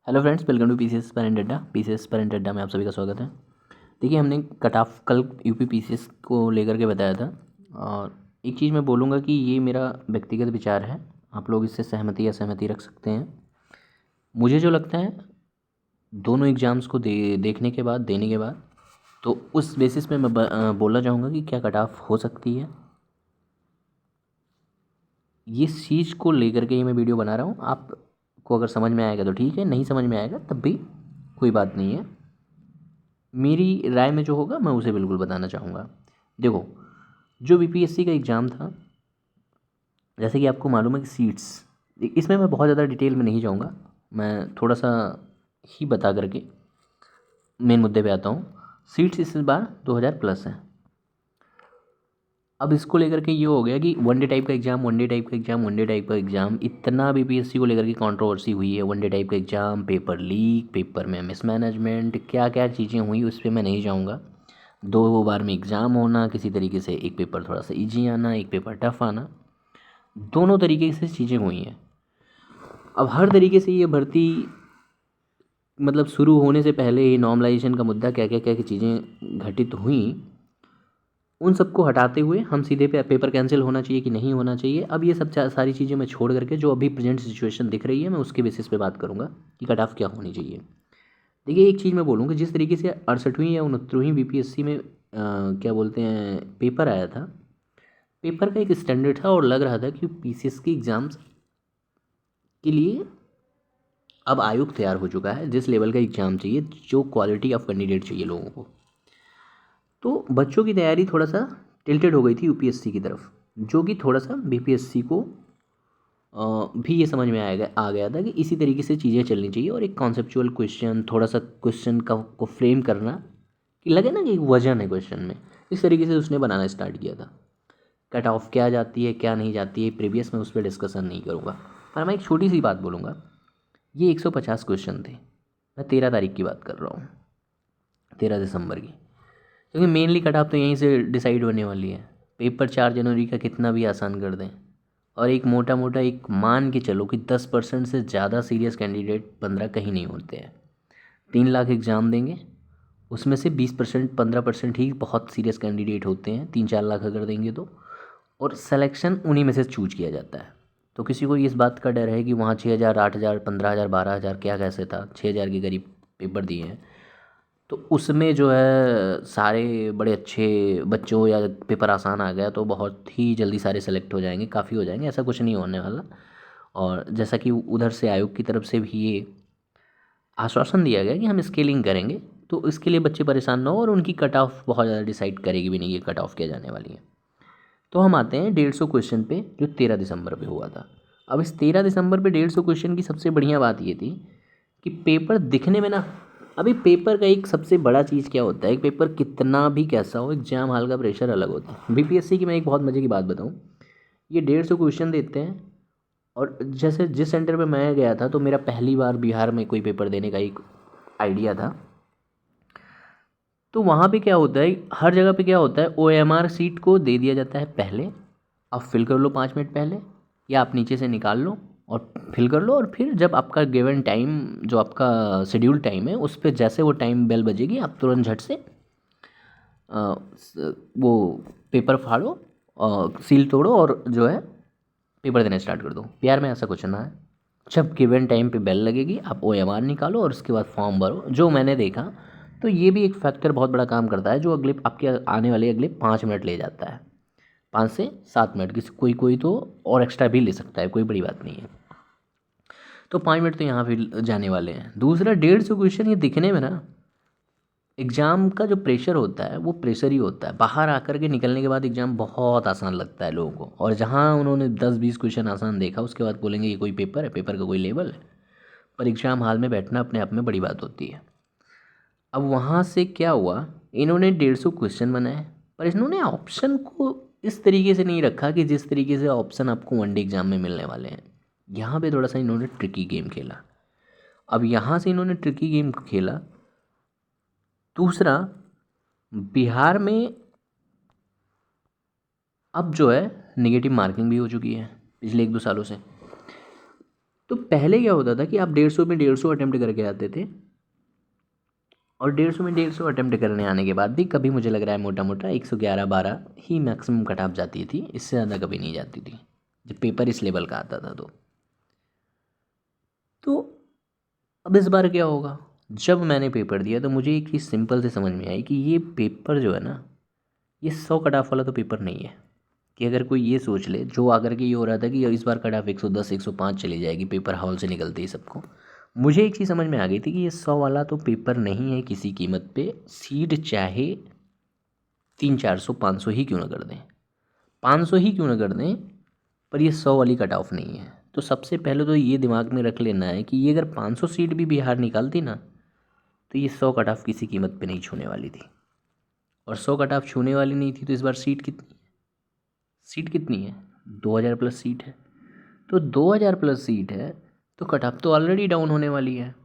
Hello friends, welcome to PCS पर अड्डा। PCS पर अड्डा में आप सभी का स्वागत है। देखिए, हमने कट ऑफ कल यूपी पीसीएस को लेकर के बताया था, और एक चीज़ मैं बोलूँगा कि ये मेरा व्यक्तिगत विचार है। आप लोग इससे सहमति या असहमति रख सकते हैं। मुझे जो लगता है, दोनों एग्ज़ाम्स को देखने के बाद, देने के बाद, तो उस बेसिस पे मैं बोलना चाहूँगा कि क्या कट ऑफ हो सकती है। ये चीज़ को लेकर के ही मैं वीडियो बना रहा हूँ। आपको अगर समझ में आएगा तो ठीक है, नहीं समझ में आएगा तब भी कोई बात नहीं है। मेरी राय में जो होगा मैं उसे बिल्कुल बताना चाहूँगा। देखो, जो बीपीएससी का एग्ज़ाम था, जैसे कि आपको मालूम है कि सीट्स, इसमें मैं बहुत ज़्यादा डिटेल में नहीं जाऊँगा। मैं थोड़ा सा ही बता करके मेन मुद्दे पे आता हूँ। सीट्स इस बार 2000 प्लस है। अब इसको लेकर के ये हो गया कि वन डे टाइप का एग्ज़ाम, वन डे टाइप का एग्ज़ाम, वन डे टाइप का एग्ज़ाम, इतना बीपीएससी को लेकर के कंट्रोवर्सी हुई है। वन डे टाइप का एग्ज़ाम, पेपर लीक, पेपर में मिसमैनेजमेंट, क्या क्या चीज़ें हुई उस पर मैं नहीं जाऊँगा। दो बार में एग्ज़ाम होना, किसी तरीके से एक पेपर थोड़ा सा इजी आना, एक पेपर टफ आना, दोनों तरीके से चीज़ें हुई हैं। अब हर तरीके से ये भर्ती, मतलब शुरू होने से पहले ही नॉर्मलाइजेशन का मुद्दा, क्या क्या चीज़ें घटित हुई, उन सबको हटाते हुए हम सीधे पे पेपर कैंसिल होना चाहिए कि नहीं होना चाहिए। अब ये सब सारी चीज़ें मैं छोड़ करके जो अभी प्रेजेंट सिचुएशन दिख रही है, मैं उसके बेसिस पे बात करूँगा कि कट ऑफ क्या होनी चाहिए। देखिए, एक चीज़ मैं बोलूँगा, जिस तरीके से 68वीं या 69वीं बीपीएससी में क्या बोलते हैं, पेपर आया था, पेपर का एक स्टैंडर्ड था और लग रहा था कि पीसीएस के एग्ज़ाम्स के लिए अब आयोग तैयार हो चुका है। जिस लेवल का एग्ज़ाम चाहिए, जो क्वालिटी ऑफ कैंडिडेट चाहिए लोगों को, तो बच्चों की तैयारी थोड़ा सा टिल्टेड हो गई थी यूपीएससी की तरफ, जो कि थोड़ा सा बीपीएससी को भी ये समझ में आ गया था कि इसी तरीके से चीज़ें चलनी चाहिए, और एक कॉन्सेप्चुअल क्वेश्चन, थोड़ा सा क्वेश्चन का को फ्रेम करना कि लगे ना कि एक वजन है क्वेश्चन में, इस तरीके से उसने बनाना स्टार्ट किया था। कट ऑफ क्या जाती है, क्या नहीं जाती है, प्रीवियस में उस पर डिस्कशन नहीं करूँगा, पर मैं एक छोटी सी बात बोलूँगा। ये 150 क्वेश्चन थे। मैं 13 तारीख की बात कर रहा हूँ, 13 दिसंबर की, क्योंकि मेनली कट ऑफ तो यहीं से डिसाइड होने वाली है। पेपर 4 जनवरी का कितना भी आसान कर दें, और एक मोटा मोटा एक मान के चलो कि 10% से ज़्यादा सीरियस कैंडिडेट 15 कहीं नहीं होते हैं। 3 लाख एग्ज़ाम देंगे, उसमें से 20%, 15% ही बहुत सीरियस कैंडिडेट होते हैं, 3-4 लाख अगर देंगे तो, और सिलेक्शन उन्हीं में से चूज किया जाता है। तो किसी को इस बात का डर है कि वहाँ 6,000, 8,000, 15,000, 12,000, क्या कैसे था, 6,000 के करीब पेपर दिए हैं, तो उसमें जो है सारे बड़े अच्छे बच्चों, या पेपर आसान आ गया तो बहुत ही जल्दी सारे सेलेक्ट हो जाएंगे, काफ़ी हो जाएंगे, ऐसा कुछ नहीं होने वाला। और जैसा कि उधर से आयोग की तरफ से भी ये आश्वासन दिया गया कि हम स्केलिंग करेंगे, तो इसके लिए बच्चे परेशान ना हो, और उनकी कट ऑफ बहुत ज़्यादा डिसाइड करेगी भी नहीं कि कट ऑफ क्या जाने वाली है। तो हम आते हैं 150 क्वेश्चन पे, जो 13 दिसंबर पे हुआ था। अब इस 13 दिसंबर पे 150 क्वेश्चन की सबसे बढ़िया बात ये थी कि पेपर दिखने में ना, अभी पेपर का एक सबसे बड़ा चीज़ क्या होता है, एक पेपर कितना भी कैसा हो, एग्जाम हॉल का प्रेशर अलग होता है। बीपीएससी की मैं एक बहुत मज़े की बात बताऊँ, ये 150 क्वेश्चन देते हैं, और जैसे जिस सेंटर पे मैं गया था, तो मेरा पहली बार बिहार में कोई पेपर देने का एक आइडिया था। तो वहाँ पे क्या होता है, हर जगह पे क्या होता है, ओएमआर सीट को दे दिया जाता है पहले, आप फिल कर लो 5 मिनट पहले, या आप नीचे से निकाल लो और फिल कर लो, और फिर जब आपका गिवन टाइम, जो आपका शेड्यूल टाइम है, उस पर जैसे वो टाइम बेल बजेगी, आप तुरंत झट से वो पेपर फाड़ो, सील तोड़ो, और जो है पेपर देना स्टार्ट कर दो। बिहार में ऐसा कुछ ना है। जब गिवन टाइम पे बेल लगेगी, आप ओएमआर निकालो और उसके बाद फॉर्म भरो। जो मैंने देखा, तो ये भी एक फैक्टर बहुत बड़ा काम करता है, जो अगले आपके आने वाले अगले 5 मिनट ले जाता है, 5 से 7 मिनट, किसी कोई कोई तो और एक्स्ट्रा भी ले सकता है, कोई बड़ी बात नहीं है। तो 5 मिनट तो यहाँ फिर जाने वाले हैं। दूसरा, 150 क्वेश्चन ये दिखने में ना, एग्ज़ाम का जो प्रेशर होता है वो प्रेशर ही होता है। बाहर आकर के निकलने के बाद एग्ज़ाम बहुत आसान लगता है लोगों को, और जहाँ उन्होंने 10-20 क्वेश्चन आसान देखा, उसके बाद बोलेंगे ये कोई पेपर है, पेपर का कोई लेवल है। पर एग्ज़ाम हॉल में बैठना अपने आप में बड़ी बात होती है। अब वहाँ से क्या हुआ, इन्होंने 150 क्वेश्चन बनाए, पर इन्होंने ऑप्शन को इस तरीके से नहीं रखा कि जिस तरीके से ऑप्शन आपको वनडे एग्ज़ाम में मिलने वाले हैं। यहाँ पे थोड़ा सा इन्होंने ट्रिकी गेम खेला। अब यहाँ से इन्होंने ट्रिकी गेम खेला। दूसरा, बिहार में अब जो है नेगेटिव मार्किंग भी हो चुकी है पिछले 1-2 सालों से। तो पहले क्या होता था कि आप 150 में 150 अटेम्प्ट करके आते थे, और 150 में 150 अटेम्प्ट करने आने के बाद भी कभी मुझे लग रहा है मोटा मोटा 111-12 ही मैक्सिमम कट ऑफ जाती थी, इससे ज़्यादा कभी नहीं जाती थी जब पेपर इस लेवल का आता था। तो अब इस बार क्या होगा? जब मैंने पेपर दिया तो मुझे एक चीज़ सिंपल से समझ में आई कि ये पेपर जो है ना, ये 100 कट ऑफ वाला तो पेपर नहीं है। कि अगर कोई ये सोच ले, जो आकर के ये हो रहा था कि इस बार कट ऑफ 110 105 चली जाएगी पेपर हॉल से निकलते ही सबको, मुझे एक चीज़ समझ में आ गई थी कि ये 100 वाला तो पेपर नहीं है किसी कीमत पे। सीट चाहे 300-400-500 ही क्यों ना कर दें, 500 ही क्यों ना कर दें, पर ये 100 वाली कट ऑफ नहीं है। तो सबसे पहले तो ये दिमाग में रख लेना है कि ये अगर 500 सीट भी बिहार निकालती ना, तो ये 100 कट ऑफ किसी कीमत पे नहीं छूने वाली थी। और 100 कट ऑफ छूने वाली नहीं थी तो इस बार सीट कितनी है? 2000 प्लस सीट है। तो 2000 प्लस सीट है तो कट ऑफ तो ऑलरेडी डाउन होने वाली है।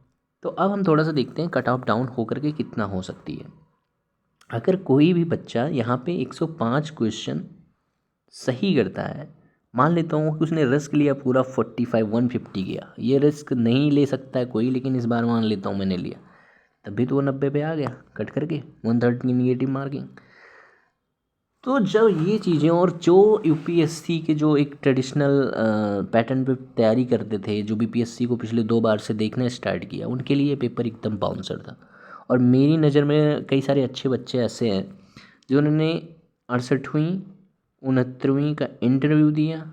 तो अब हम थोड़ा सा देखते हैं कट ऑफ डाउन होकर के कितना हो सकती है। अगर कोई भी बच्चा यहाँ पे 105 क्वेश्चन सही करता है, मान लेता हूँ कि उसने रिस्क लिया पूरा 45 150 किया, ये रिस्क नहीं ले सकता है कोई, लेकिन इस बार मान लेता हूँ मैंने लिया, तभी तो वो 90 पे आ गया कट करके 130 की निगेटिव मार्किंग। तो जब ये चीज़ें, और जो यूपीएससी के जो एक ट्रेडिशनल पैटर्न पे तैयारी करते थे, जो बीपीएससी को पिछले 2 बार से देखना स्टार्ट किया, उनके लिए पेपर एकदम बाउंसर था। और मेरी नज़र में कई सारे अच्छे बच्चे ऐसे हैं जिन्होंने 68वीं 69वीं का इंटरव्यू दिया,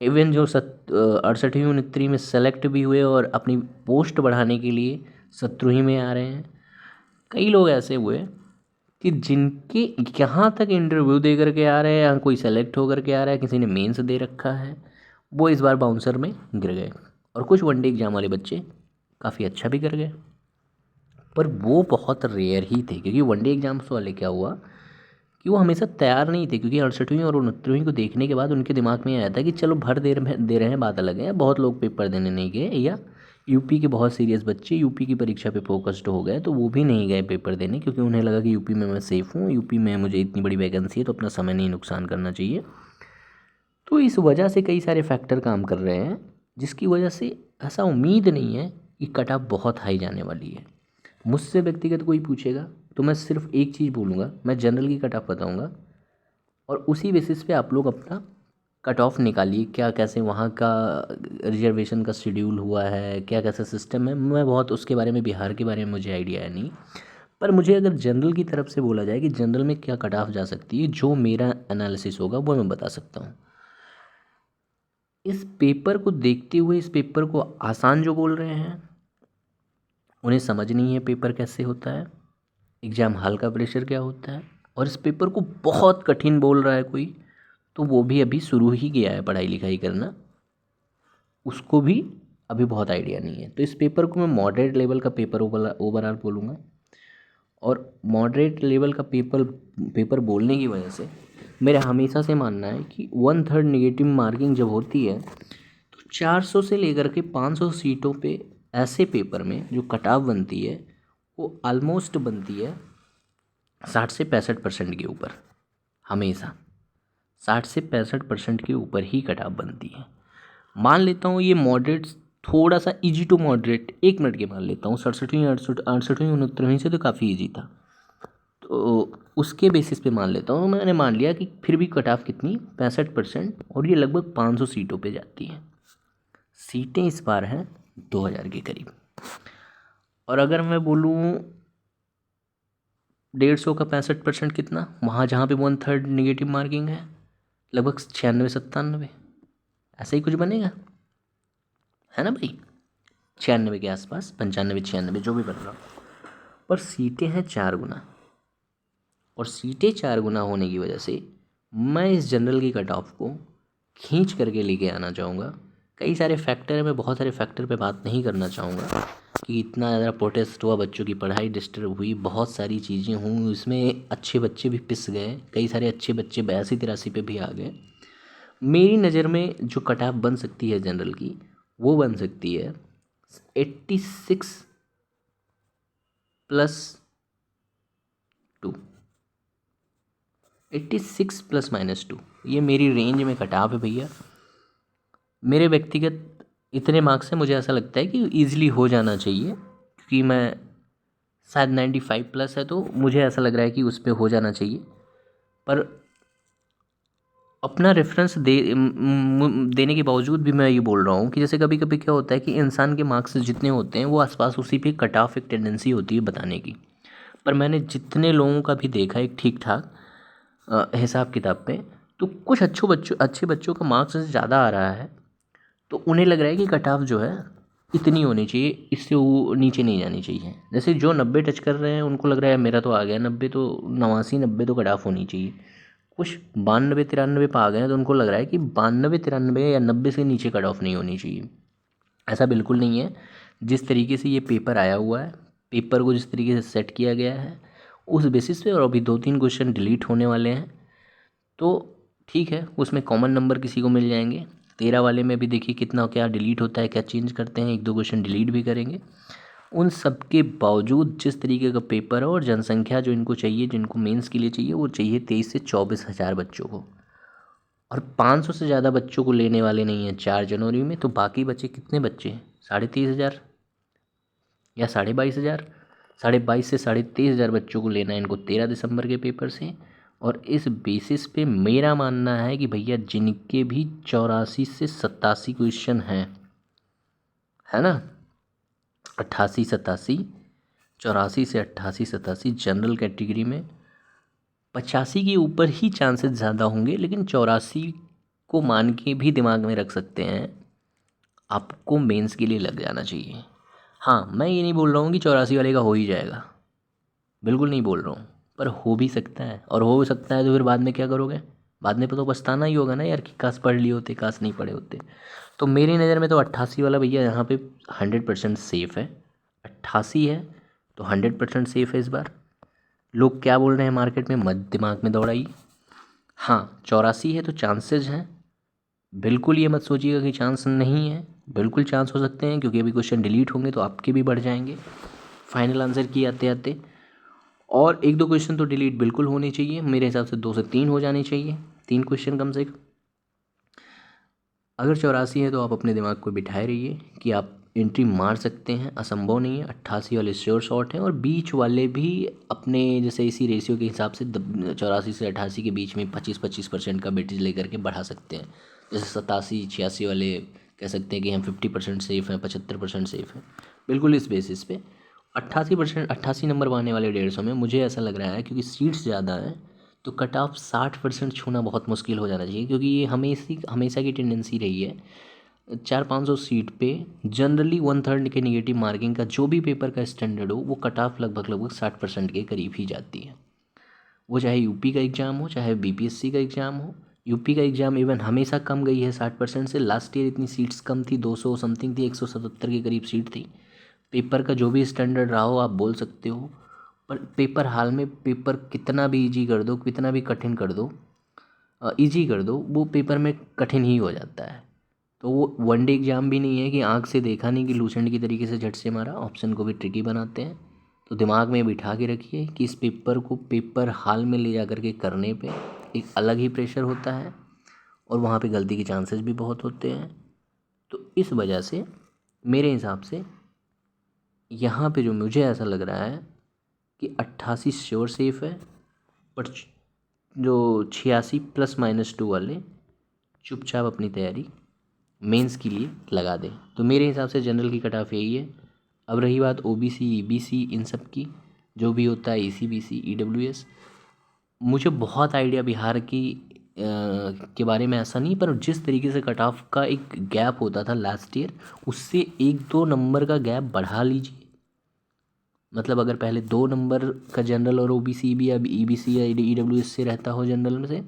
इवन जो 68वीं 69वीं में सेलेक्ट भी हुए और अपनी पोस्ट बढ़ाने के लिए 70वीं में आ रहे हैं। कई लोग ऐसे हुए कि जिनके यहाँ तक इंटरव्यू दे करके आ रहे हैं, या कोई सेलेक्ट होकर के आ रहा है, किसी ने मेंस दे रखा है, वो इस बार बाउंसर में गिर गए। और कुछ वनडे एग्ज़ाम वाले बच्चे काफ़ी अच्छा भी कर गए, पर वो बहुत रेयर ही थे, क्योंकि वनडे एग्ज़ाम्स वाले क्या हुआ कि वो हमेशा तैयार नहीं थे, क्योंकि 68वीं और 69वीं को देखने के बाद उनके दिमाग में आया था कि चलो भर दे रहे हैं बात अलग है, बहुत लोग पेपर देने नहीं गए, या यूपी के बहुत सीरियस बच्चे यूपी की परीक्षा पे फोकस्ड हो गए तो वो भी नहीं गए पेपर देने, क्योंकि उन्हें लगा कि यूपी में मैं सेफ़ हूँ, यूपी में मुझे इतनी बड़ी वैकेंसी है तो अपना समय नहीं नुकसान करना चाहिए। तो इस वजह से कई सारे फैक्टर काम कर रहे हैं, जिसकी वजह से ऐसा उम्मीद नहीं है कि कट ऑफ बहुत हाई जाने वाली है। मुझसे व्यक्तिगत कोई पूछेगा तो मैं सिर्फ एक चीज़ बोलूँगा, मैं जनरल की कट ऑफ बताऊँगा, और उसी बेसिस पे आप लोग अपना कट ऑफ निकालिए, क्या कैसे वहाँ का रिजर्वेशन का शेड्यूल हुआ है, क्या कैसा सिस्टम है। मैं बहुत उसके बारे में, बिहार के बारे में मुझे आइडिया है नहीं, पर मुझे अगर जनरल की तरफ से बोला जाए कि जनरल में क्या कट ऑफ जा सकती है, जो मेरा एनालिसिस होगा वो मैं बता सकता हूँ। इस पेपर को देखते हुए, इस पेपर को आसान जो बोल रहे हैं उन्हें समझ नहीं है पेपर कैसे होता है, एग्ज़ाम हॉल का प्रेशर क्या होता है, और इस पेपर को बहुत कठिन बोल रहा है कोई, तो वो भी अभी शुरू ही किया है पढ़ाई लिखाई करना, उसको भी अभी बहुत आइडिया नहीं है। तो इस पेपर को मैं मॉडरेट लेवल का पेपर ओवरऑल बोलूँगा। और मॉडरेट लेवल का पेपर बोलने की वजह से मेरा हमेशा से मानना है कि 1/3 नेगेटिव मार्किंग जब होती है तो 400 से लेकर के 500 सीटों पे ऐसे पेपर में जो कट ऑफ बनती है वो ऑलमोस्ट बनती है 60 से 65% के ऊपर, हमेशा 60 से 65% के ऊपर ही कट ऑफ बनती है। मान लेता हूँ ये मॉडरेट, थोड़ा सा इजी टू मॉडरेट, 1 मिनट के मान लेता हूँ, 67वीं 68वीं 69वीं से तो काफ़ी इजी था, तो उसके बेसिस पे मान लेता हूँ, मैंने मान लिया कि फिर भी कट ऑफ कितनी, 65%, और ये लगभग 500 सीटों पे जाती है। सीटें इस बार हैं 2000 के करीब। और अगर मैं बोलूँ 150 का 65% कितना, वहाँ जहाँ पे 1/3 निगेटिव मार्किंग है, लगभग 96 97, ऐसा ही कुछ बनेगा, है ना भाई, 96 के आसपास, 95 96 जो भी बन रहा हो। पर सीटें हैं 4 गुना, और सीटें 4 गुना होने की वजह से मैं इस जनरल की कट ऑफ को खींच करके लेके आना चाहूँगा। कई सारे फैक्टर है, मैं बहुत सारे फैक्टर पे बात नहीं करना चाहूँगा कि इतना ज़्यादा प्रोटेस्ट हुआ, बच्चों की पढ़ाई डिस्टर्ब हुई, बहुत सारी चीज़ें हुई, इसमें अच्छे बच्चे भी पिस गए, कई सारे अच्छे बच्चे 82 83 पे भी आ गए। मेरी नज़र में जो कट ऑफ बन सकती है जनरल की, वो बन सकती है 86 +2, 86 ±2, ये मेरी रेंज में कट ऑफ है भैया। मेरे व्यक्तिगत इतने मार्क्स से मुझे ऐसा लगता है कि ईज़िली हो जाना चाहिए, क्योंकि मैं शायद 95 प्लस है, तो मुझे ऐसा लग रहा है कि उस पे हो जाना चाहिए। पर अपना रेफरेंस देने के बावजूद भी मैं ये बोल रहा हूँ कि जैसे कभी कभी क्या होता है कि इंसान के मार्क्स जितने होते हैं वो आसपास उसी पे कट ऑफ एक टेंडेंसी होती है बताने की। पर मैंने जितने लोगों का भी देखा एक ठीक ठाक हिसाब किताब पे, तो कुछ अच्छे बच्चों का मार्क्स ज़्यादा आ रहा है, तो उन्हें लग रहा है कि कट ऑफ जो है इतनी होनी चाहिए, इससे वो नीचे नहीं जानी चाहिए। जैसे जो 90 टच कर रहे हैं उनको लग रहा है मेरा तो आ गया 90, तो 89 90 तो कट ऑफ होनी चाहिए। कुछ 92 93 पे आ गए हैं तो उनको लग रहा है कि 92 93 या 90 से नीचे कट ऑफ नहीं होनी चाहिए। ऐसा बिल्कुल नहीं है। जिस तरीके से ये पेपर आया हुआ है, पेपर को जिस तरीके से सेट किया गया है उस बेसिस पे, और अभी 2 3 क्वेश्चन डिलीट होने वाले हैं, तो ठीक है, उसमें कॉमन नंबर किसी को मिल जाएंगे। 13 वाले में भी देखिए कितना क्या डिलीट होता है, क्या चेंज करते हैं, 1 2 क्वेश्चन डिलीट भी करेंगे। उन सब के बावजूद जिस तरीके का पेपर है और जनसंख्या जो इनको चाहिए, जिनको मेंस के लिए चाहिए, वो चाहिए 23 से 24 हज़ार बच्चों को, और 500 से ज़्यादा बच्चों को लेने वाले नहीं हैं 4 जनवरी में। तो बाकी बचे कितने बच्चे हैं? 23,500 या 22,500। 22,500 से 23,500 बच्चों को लेना है इनको 13 दिसंबर के पेपर से। और इस बेसिस पे मेरा मानना है कि भैया जिनके भी 84 से 87 क्वेश्चन हैं, है ना, 88 87, 84 से 88 87 जनरल कैटेगरी में 85 के ऊपर ही चांसेस ज़्यादा होंगे, लेकिन 84 को मान के भी दिमाग में रख सकते हैं, आपको मेंस के लिए लग जाना चाहिए। हाँ, मैं ये नहीं बोल रहा हूँ कि 84 वाले का हो ही जाएगा, बिल्कुल नहीं बोल रहा हूँ, पर हो भी सकता है। और हो सकता है तो फिर बाद में क्या करोगे? बाद में तो पछताना ही होगा ना यार, कि काश पढ़ लिए होते, काश नहीं पढ़े होते। तो मेरी नज़र में तो 88 वाला भैया यहाँ पे 100% सेफ़ है। 88 है तो 100% सेफ़ है इस बार। लोग क्या बोल रहे हैं मार्केट में, मत दिमाग में दौड़ाइए। हाँ, 84 है तो चांसेस हैं, बिल्कुल ये मत सोचिएगा कि चांस नहीं है, बिल्कुल चांस हो सकते हैं, क्योंकि अभी क्वेश्चन डिलीट होंगे तो आपके भी बढ़ जाएंगे फाइनल आंसर की आते आते। और 1 2 क्वेश्चन तो डिलीट बिल्कुल होने चाहिए, मेरे हिसाब से 2 से 3 हो जाने चाहिए, 3 क्वेश्चन कम से कम। अगर 84 है तो आप अपने दिमाग को बिठाए रहिए कि आप एंट्री मार सकते हैं, असंभव नहीं है। 88 वाले श्योर शॉट हैं, और बीच वाले भी अपने जैसे इसी रेशियो के हिसाब से 84 से 88 के बीच में 25-25% का वेटेज लेकर के बढ़ा सकते हैं। जैसे 87 86 वाले कह सकते हैं कि हम 50% सेफ़ हैं, 75% सेफ़ हैं, बिल्कुल इस बेसिस पे। 88 नंबर पाने वाले 150 में मुझे ऐसा लग रहा है, क्योंकि सीट्स ज़्यादा हैं, तो कट ऑफ 60% छूना बहुत मुश्किल हो जाना चाहिए, क्योंकि ये हमेशा की टेंडेंसी रही है। 400-500 सीट पे जनरली 1/3 के निगेटिव मार्किंग का जो भी पेपर का स्टैंडर्ड हो, वो कट ऑफ लगभग लगभग 60% के करीब ही जाती है। वो चाहे यूपी का एग्ज़ाम हो, चाहे बीपीएससी का एग्ज़ाम हो। यूपी का एग्ज़ाम इवन हमेशा कम गई है 60% से। लास्ट ईयर इतनी सीट्स कम थी, 200 समथिंग थी, 177 के करीब सीट थी। पेपर का जो भी स्टैंडर्ड रहा हो आप बोल सकते हो, पर पेपर हाल में पेपर कितना भी इजी कर दो, कितना भी कठिन कर दो, इजी कर दो, वो पेपर में कठिन ही हो जाता है। तो वो वनडे एग्ज़ाम भी नहीं है कि आँख से देखा नहीं कि लूसेंट की तरीके से झट से मारा, ऑप्शन को भी ट्रिकी बनाते हैं। तो दिमाग में बिठा के रखिए कि इस पेपर को पेपर हाल में ले जा कर के करने पे एक अलग ही प्रेशर होता है, और वहाँ पे गलती के चांसेस भी बहुत होते हैं। तो इस वजह से मेरे हिसाब से यहाँ पे जो मुझे ऐसा लग रहा है कि 88 श्योर सेफ़ है, बट जो 86 ±2 वाले चुपचाप अपनी तैयारी मेंस के लिए लगा दें। तो मेरे हिसाब से जनरल की कट ऑफ यही है। अब रही बात ओबीसी ईबीसी इन सब की, जो भी होता है ईसीबीसी ईडब्ल्यूएस, मुझे बहुत आइडिया बिहार की के बारे में ऐसा नहीं, पर जिस तरीके से कट ऑफ का एक गैप होता था लास्ट ईयर, उससे 1 2 नंबर का गैप बढ़ा लीजिए। मतलब अगर पहले 2 नंबर का जनरल और ओबीसी भी अब ईबीसी या ईडब्ल्यूएस से रहता हो जनरल में से,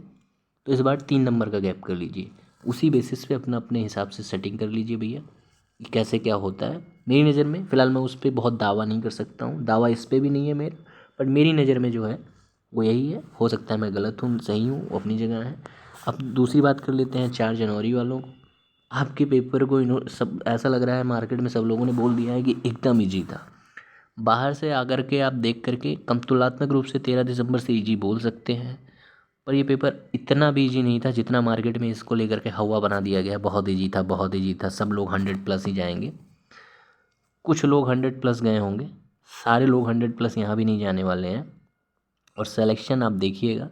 तो इस बार 3 नंबर का गैप कर लीजिए। उसी बेसिस पे अपना अपने हिसाब से सेटिंग कर लीजिए भैया कि कैसे क्या होता है। मेरी नज़र में फ़िलहाल मैं उस पर बहुत दावा नहीं कर सकता हूँ, दावा इस पर भी नहीं है मेरा, बट मेरी नज़र में जो है वो यही है। हो सकता है मैं गलत हूँ, सही हूँ, वो अपनी जगह है। अब दूसरी बात कर लेते हैं 4 जनवरी वालों को। आपके पेपर को सब ऐसा लग रहा है मार्केट में सब लोगों ने बोल दिया है कि एकदम ईजी था। बाहर से आकर के आप देख करके कम तुलनात्मक रूप से 13 दिसंबर से ईजी बोल सकते हैं, पर ये पेपर इतना भी ईजी नहीं था जितना मार्केट में इसको लेकर के हवा बना दिया गया। बहुत ईजी था, बहुत ईजी था, सब लोग 100+ ही जाएंगे। कुछ लोग 100+ गए होंगे, सारे लोग 100+ यहाँ भी नहीं जाने वाले हैं। और सिलेक्शन आप देखिएगा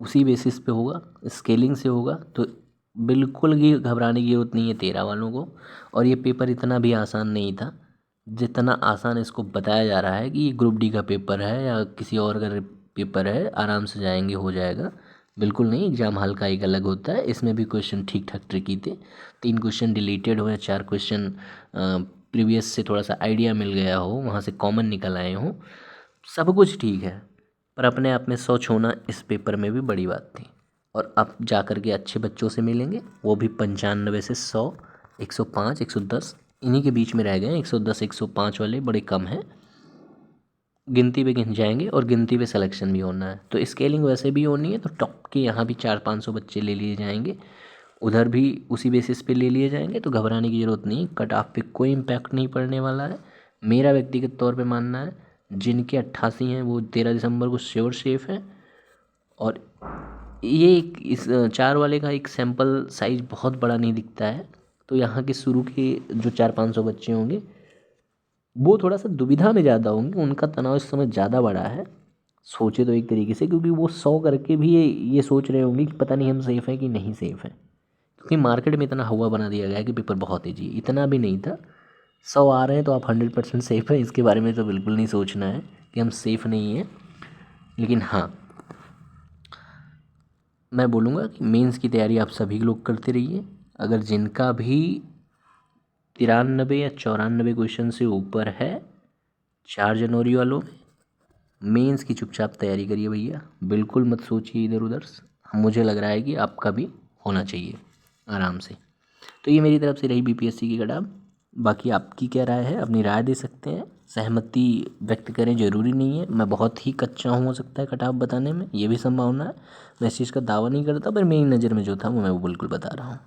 उसी बेसिस पे होगा, स्केलिंग से होगा। तो बिल्कुल भी घबराने की ज़रूरत नहीं है 13 वालों को। और ये पेपर इतना भी आसान नहीं था जितना आसान इसको बताया जा रहा है कि ये ग्रुप डी का पेपर है या किसी और का पेपर है, आराम से जाएंगे हो जाएगा। बिल्कुल नहीं, एग्ज़ाम हॉल का एक अलग होता है। इसमें भी क्वेश्चन ठीक ठाक ट्रिकी थे। 3 क्वेश्चन डिलीटेड हो या 4 क्वेश्चन प्रीवियस से थोड़ा सा आइडिया मिल गया हो, वहाँ से कॉमन निकल आए हों, सब कुछ ठीक है। पर अपने आप में 100 छोना इस पेपर में भी बड़ी बात थी। और अब जा कर के अच्छे बच्चों से मिलेंगे, वो भी 95 से 100, 105, 110 इन्हीं के बीच में रह गए हैं। 110, 105 वाले बड़े कम हैं, गिनती पे गिन जाएंगे और गिनती पे सिलेक्शन भी होना है। तो स्केलिंग वैसे भी होनी है, तो टॉप के यहाँ भी 400-500 बच्चे ले लिए जाएंगे, उधर भी उसी बेसिस पे ले लिए जाएंगे। तो घबराने की ज़रूरत नहीं, कट ऑफ पे कोई इम्पैक्ट नहीं पड़ने वाला है। मेरा व्यक्तिगत तौर पे मानना है जिनके 88 हैं वो 13 दिसंबर को श्योर सेफ हैं। और ये इस 4 वाले का एक सैम्पल साइज़ बहुत बड़ा नहीं दिखता है। तो यहाँ के शुरू के जो 400-500 बच्चे होंगे वो थोड़ा सा दुविधा में ज़्यादा होंगे, उनका तनाव इस समय ज़्यादा बड़ा है। सोचे तो एक तरीके से, क्योंकि वो 100 करके भी ये सोच रहे होंगे कि पता नहीं हम सेफ़ हैं कि नहीं सेफ़ हैं। क्योंकि मार्केट में इतना हवा बना दिया गया है कि पेपर बहुत ईजी, इतना भी नहीं था। 100 आ रहे हैं तो आप 100% सेफ़ हैं, इसके बारे में तो बिल्कुल नहीं सोचना है कि हम सेफ़ नहीं हैं। लेकिन हाँ, मैं बोलूँगा कि मेंस की तैयारी आप सभी लोग करते रहिए। अगर जिनका भी 93 या 94 क्वेश्चन से ऊपर है 4 जनवरी वालों में, मेंस की चुपचाप तैयारी करिए भैया, बिल्कुल मत सोचिए इधर उधर। मुझे लग रहा है कि आपका भी होना चाहिए आराम से। तो ये मेरी तरफ से रही बीपीएससी की कटाव। बाकी आपकी क्या राय है, अपनी राय दे सकते हैं, सहमति व्यक्त करें, ज़रूरी नहीं है मैं बहुत ही कच्चा हूँ, हो सकता है कटाव बताने में, ये भी संभावना है। मैं इस चीज़ का दावा नहीं करता, पर मेरी नज़र में जो था वो मैं वो बिल्कुल बता रहा हूँ।